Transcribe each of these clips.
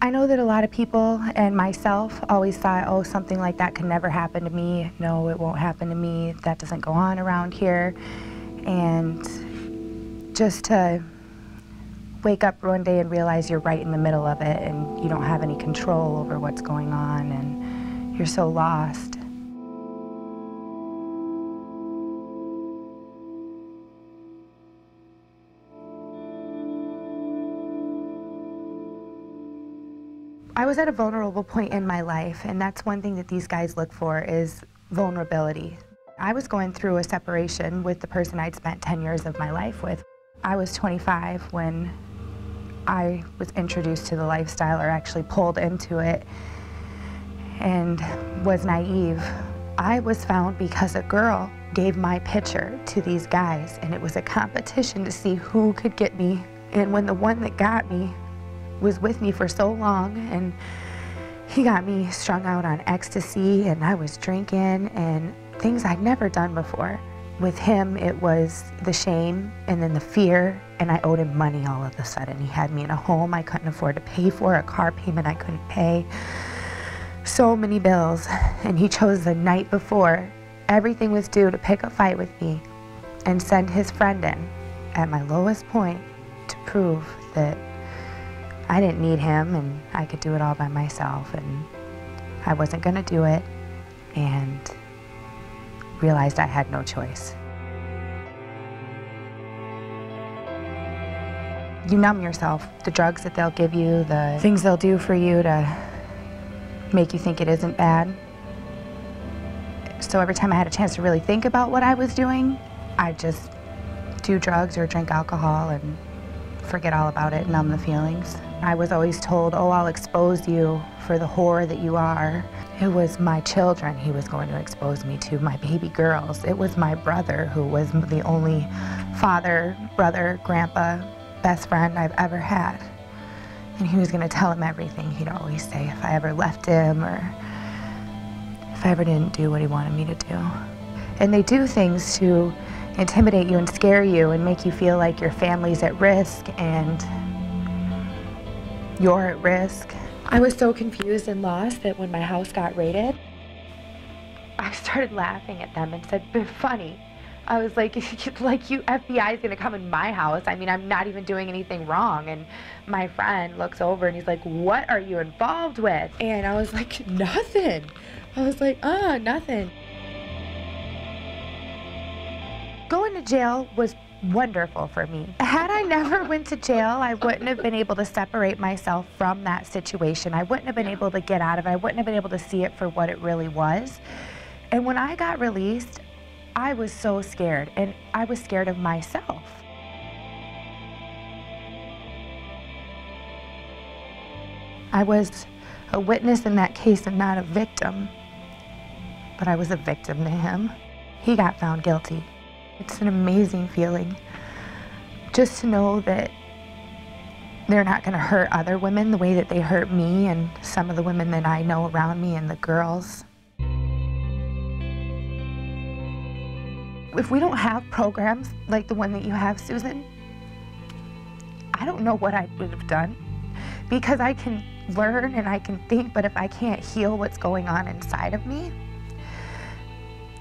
I know that a lot of people and myself always thought, oh, something like that could never happen to me. No, it won't happen to me. That doesn't go on around here. And just to wake up one day and realize you're right in the middle of it and you don't have any control over what's going on and you're so lost. I was at a vulnerable point in my life, and that's one thing that these guys look for is vulnerability. I was going through a separation with the person I'd spent 10 years of my life with. I was 25 when I was introduced to the lifestyle, or actually pulled into it, and was naive. I was found because a girl gave my picture to these guys, and it was a competition to see who could get me. And when the one that got me was with me for so long, and he got me strung out on ecstasy, and I was drinking and things I'd never done before. With him, it was the shame and then the fear, and I owed him money all of a sudden. He had me in a home I couldn't afford to pay for, a car payment I couldn't pay, so many bills, and he chose the night before everything was due to pick a fight with me and send his friend in at my lowest point to prove that I didn't need him and I could do it all by myself, and I wasn't gonna do it, and realized I had no choice. You numb yourself. The drugs that they'll give you, the things they'll do for you to make you think it isn't bad. So every time I had a chance to really think about what I was doing, I'd just do drugs or drink alcohol and forget all about it, numb the feelings. I was always told, oh, I'll expose you for the whore that you are. It was my children he was going to expose me to, my baby girls. It was my brother, who was the only father, brother, grandpa, best friend I've ever had. And he was going to tell him everything. He'd always say if I ever left him or if I ever didn't do what he wanted me to do. And they do things to intimidate you and scare you and make you feel like your family's at risk and you're at risk. I was so confused and lost that when my house got raided, I started laughing at them and said, "But funny." I was like, you FBI is gonna come in my house. I mean, I'm not even doing anything wrong. And my friend looks over and he's like, "What are you involved with?" And I was like, "Nothing." I was like, nothing. Going to jail was wonderful for me. Had I never went to jail, I wouldn't have been able to separate myself from that situation. I wouldn't have been able to get out of it. I wouldn't have been able to see it for what it really was. And when I got released, I was so scared, and I was scared of myself. I was a witness in that case and not a victim, but I was a victim to him. He got found guilty. It's an amazing feeling just to know that they're not going to hurt other women the way that they hurt me and some of the women that I know around me and the girls. If we don't have programs like the one that you have, Susan, I don't know what I would have done, because I can learn and I can think, but if I can't heal what's going on inside of me,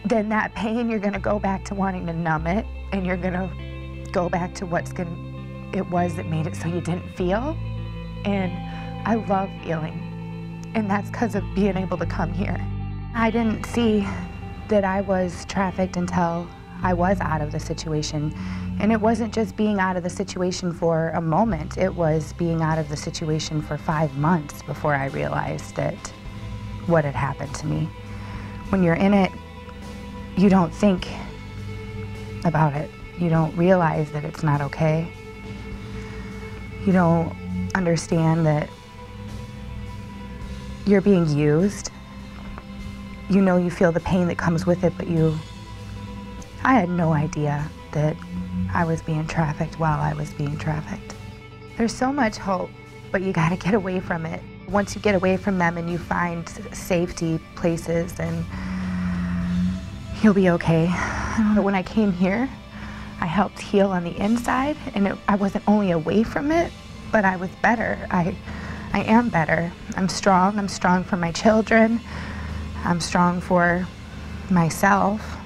then that pain, you're gonna go back to wanting to numb it, and you're gonna go back to it was that made it so you didn't feel. And I love feeling, and that's because of being able to come here. I didn't see that I was trafficked until I was out of the situation. And it wasn't just being out of the situation for a moment, it was being out of the situation for 5 months before I realized that what had happened to me. When you're in it, you don't think about it. You don't realize that it's not okay. You don't understand that you're being used. You know, you feel the pain that comes with it, but I had no idea that I was being trafficked while I was being trafficked. There's so much hope, but you gotta get away from it. Once you get away from them and you find safety places, and you'll be okay. When I came here, I helped heal on the inside, and I wasn't only away from it, but I was better. I I am better. I'm strong. I'm strong for my children. I'm strong for myself.